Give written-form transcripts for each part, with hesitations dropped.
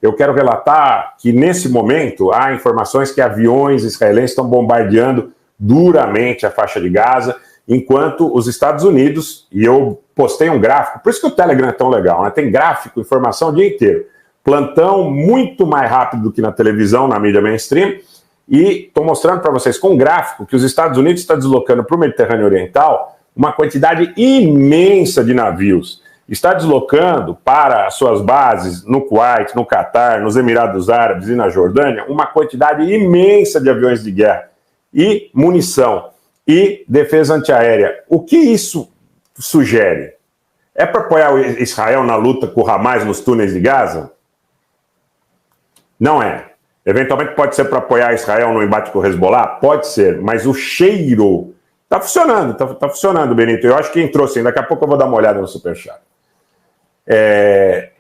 eu quero relatar que, nesse momento, há informações que aviões israelenses estão bombardeando duramente a faixa de Gaza, enquanto os Estados Unidos, e eu postei um gráfico, por isso que o Telegram é tão legal, né? Tem gráfico, informação o dia inteiro. Plantão muito mais rápido do que na televisão, na mídia mainstream, e estou mostrando para vocês com um gráfico que os Estados Unidos estão deslocando para o Mediterrâneo Oriental uma quantidade imensa de navios. Está deslocando para as suas bases no Kuwait, no Catar, nos Emirados Árabes e na Jordânia uma quantidade imensa de aviões de guerra e munição e defesa antiaérea. O que isso sugere? É para apoiar Israel na luta com o Hamas nos túneis de Gaza? Não é. Eventualmente pode ser para apoiar Israel no embate com o Hezbollah? Pode ser, mas o cheiro está funcionando, tá funcionando, Benito. Eu acho que entrou sim, daqui a pouco eu vou dar uma olhada no Superchat.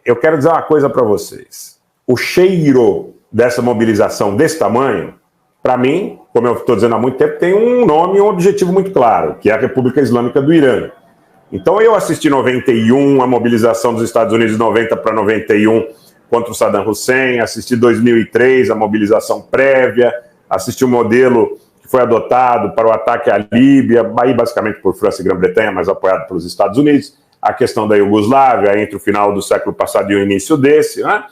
Eu quero dizer uma coisa para vocês. O cheiro dessa mobilização desse tamanho, para mim, como eu estou dizendo há muito tempo, tem um nome e um objetivo muito claro, que é a República Islâmica do Irã. Então eu assisti em 91, a mobilização dos Estados Unidos de 90 para 91 contra o Saddam Hussein, assisti em 2003, a mobilização prévia, assisti o modelo que foi adotado para o ataque à Líbia, aí basicamente por França e Grã-Bretanha, mas apoiado pelos Estados Unidos, a questão da Iugoslávia entre o final do século passado e o início desse, né?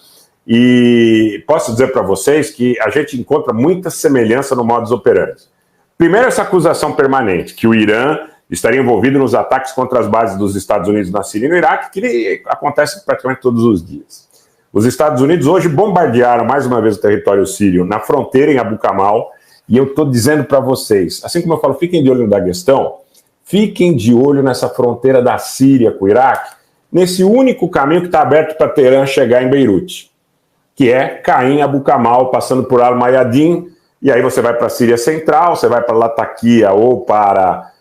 E posso dizer para vocês que a gente encontra muita semelhança no modus operandi. Primeiro, essa acusação permanente, que o Irã estaria envolvido nos ataques contra as bases dos Estados Unidos na Síria e no Iraque, que acontece praticamente todos os dias. Os Estados Unidos hoje bombardearam mais uma vez o território sírio na fronteira em Abu Kamal, e eu estou dizendo para vocês, assim como eu falo, fiquem de olho no Daguestão, fiquem de olho nessa fronteira da Síria com o Iraque, nesse único caminho que está aberto para Teherã chegar em Beirute, que é Caim, Abu Kamal, passando por Al-Mayadin, e aí você vai para a Síria Central, você vai para Latakia ou para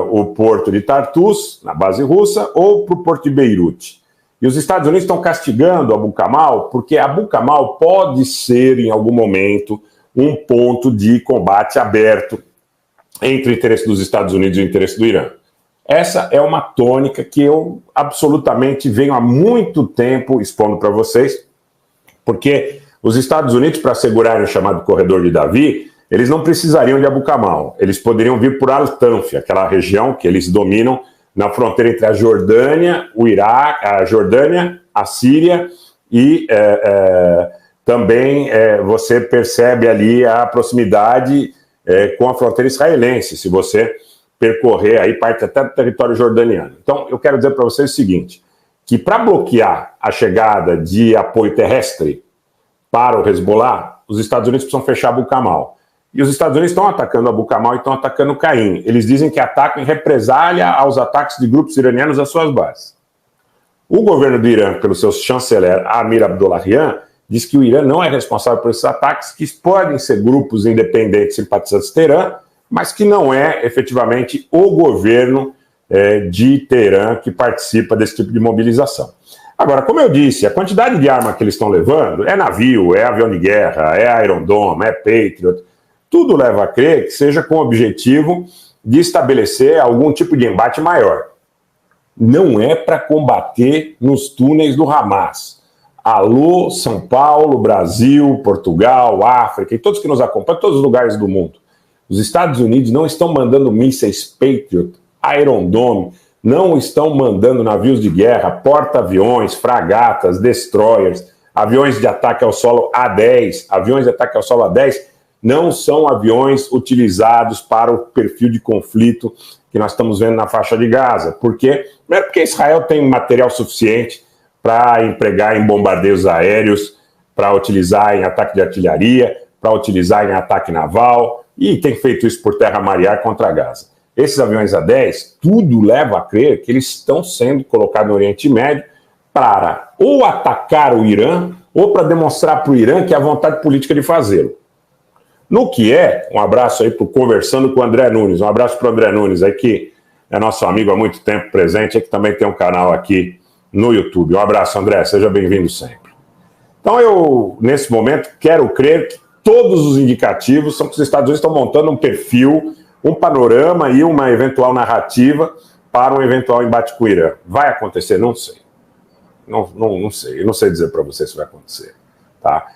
o porto de Tartus, na base russa, ou para o porto de Beirute. E os Estados Unidos estão castigando Abu Kamal, porque Abu Kamal pode ser, em algum momento, um ponto de combate aberto entre o interesse dos Estados Unidos e o interesse do Irã. Essa é uma tônica que eu absolutamente venho há muito tempo expondo para vocês, porque os Estados Unidos, para assegurarem o chamado Corredor de Davi, eles não precisariam de Abu Kamal, eles poderiam vir por Al-Tanf, aquela região que eles dominam na fronteira entre a Jordânia, o Iraque, a Jordânia, a Síria e também você percebe ali a proximidade com a fronteira israelense, se você percorrer aí parte até do território jordaniano. Então, eu quero dizer para vocês o seguinte, que para bloquear a chegada de apoio terrestre para o Hezbollah, os Estados Unidos precisam fechar Abu Kamal. E os Estados Unidos estão atacando Abu Kamal e estão atacando Caim. Eles dizem que atacam em represália aos ataques de grupos iranianos às suas bases. O governo do Irã, pelo seu chanceler Amir Abdollahian, diz que o Irã não é responsável por esses ataques, que podem ser grupos independentes simpatizantes de Teherã, mas que não é efetivamente o governo de Teherã que participa desse tipo de mobilização. Agora, como eu disse, a quantidade de arma que eles estão levando é navio, é avião de guerra, é Iron Dome, é Patriot, tudo leva a crer que seja com o objetivo de estabelecer algum tipo de embate maior. Não é para combater nos túneis do Hamas. Alô, São Paulo, Brasil, Portugal, África e todos que nos acompanham, todos os lugares do mundo. Os Estados Unidos não estão mandando mísseis Patriot, Iron Dome, não estão mandando navios de guerra, porta-aviões, fragatas, destroyers, aviões de ataque ao solo A-10, aviões de ataque ao solo A-10, não são aviões utilizados para o perfil de conflito que nós estamos vendo na faixa de Gaza. Por quê? Primeiro porque Israel tem material suficiente para empregar em bombardeios aéreos, para utilizar em ataque de artilharia, para utilizar em ataque naval, e tem feito isso por terra, mar e ar contra Gaza. Esses aviões A-10, tudo leva a crer que eles estão sendo colocados no Oriente Médio para ou atacar o Irã, ou para demonstrar para o Irã que há vontade política de fazê-lo. No que um abraço aí para o Conversando com o André Nunes, um abraço para o André Nunes, aí que é nosso amigo há muito tempo presente, que também tem um canal aqui no YouTube. Um abraço, André, seja bem-vindo sempre. Então eu, nesse momento, quero crer que todos os indicativos são que os Estados Unidos estão montando um perfil, um panorama e uma eventual narrativa para um eventual embate com o Irã. Vai acontecer? Não sei. Não sei. Eu não sei dizer para você se vai acontecer. tá?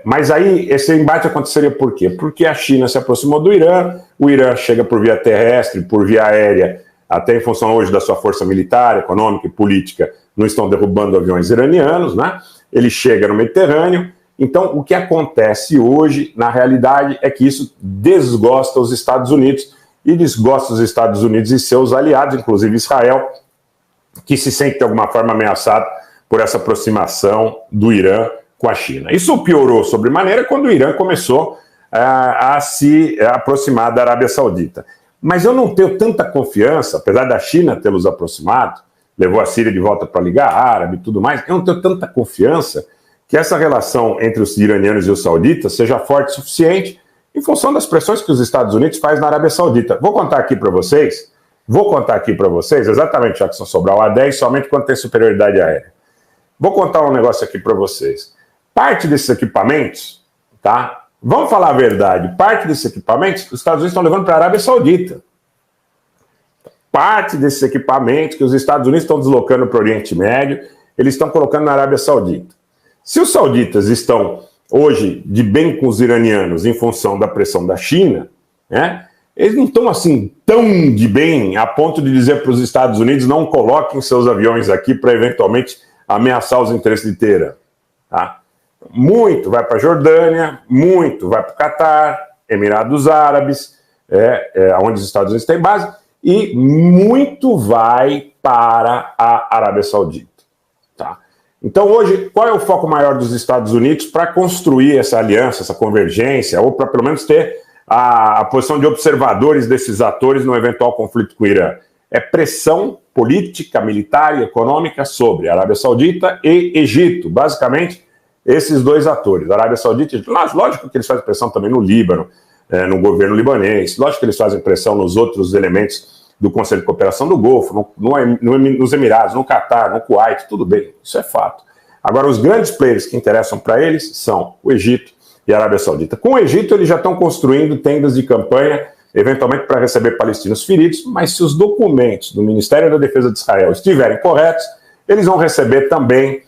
Mas aí esse embate aconteceria por quê? Porque a China se aproximou do Irã, o Irã chega por via terrestre, por via aérea, até em função hoje da sua força militar, econômica e política, não estão derrubando aviões iranianos, né? Ele chega no Mediterrâneo. Então, o que acontece hoje, na realidade, é que isso desgosta os Estados Unidos e desgosta os Estados Unidos e seus aliados, inclusive Israel, que se sente de alguma forma ameaçado por essa aproximação do Irã com a China. Isso piorou sobremaneira quando o Irã começou a se aproximar da Arábia Saudita. Mas eu não tenho tanta confiança, apesar da China tê-los aproximado, levou a Síria de volta para a Liga Árabe e tudo mais, eu não tenho tanta confiança que essa relação entre os iranianos e os sauditas seja forte o suficiente em função das pressões que os Estados Unidos fazem na Arábia Saudita. Vou contar aqui para vocês, exatamente, Jackson Sobral, a 10 somente quando tem superioridade aérea. Vou contar um negócio aqui para vocês. Parte desses equipamentos, tá? Vamos falar a verdade, parte desses equipamentos os Estados Unidos estão levando para a Arábia Saudita. Parte desses equipamentos que os Estados Unidos estão deslocando para o Oriente Médio, eles estão colocando na Arábia Saudita. Se os sauditas estão hoje de bem com os iranianos em função da pressão da China, né, eles não estão assim tão de bem a ponto de dizer para os Estados Unidos não coloquem seus aviões aqui para eventualmente ameaçar os interesses de Teherã. Tá? Muito vai para a Jordânia, muito vai para o Catar, Emirados Árabes, onde os Estados Unidos têm base, e muito vai para a Arábia Saudita. Tá? Então hoje, qual é o foco maior dos Estados Unidos para construir essa aliança, essa convergência, ou para pelo menos ter a posição de observadores desses atores no eventual conflito com o Irã? É pressão política, militar e econômica sobre Arábia Saudita e Egito, basicamente esses dois atores, Arábia Saudita e Egito. Lógico que eles fazem pressão também no Líbano, no governo libanês, lógico que eles fazem pressão nos outros elementos do Conselho de Cooperação do Golfo, nos Emirados, no Catar, no Kuwait, tudo bem, isso é fato. Agora, os grandes players que interessam para eles são o Egito e a Arábia Saudita. Com o Egito, eles já estão construindo tendas de campanha, eventualmente para receber palestinos feridos, mas se os documentos do Ministério da Defesa de Israel estiverem corretos, eles vão receber também,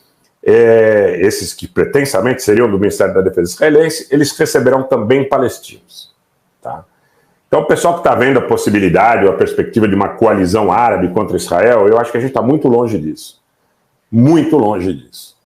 esses que pretensamente seriam do Ministério da Defesa israelense, eles receberão também palestinos. Tá? Então, o pessoal que está vendo a possibilidade ou a perspectiva de uma coalizão árabe contra Israel, eu acho que a gente está muito longe disso. Muito longe disso.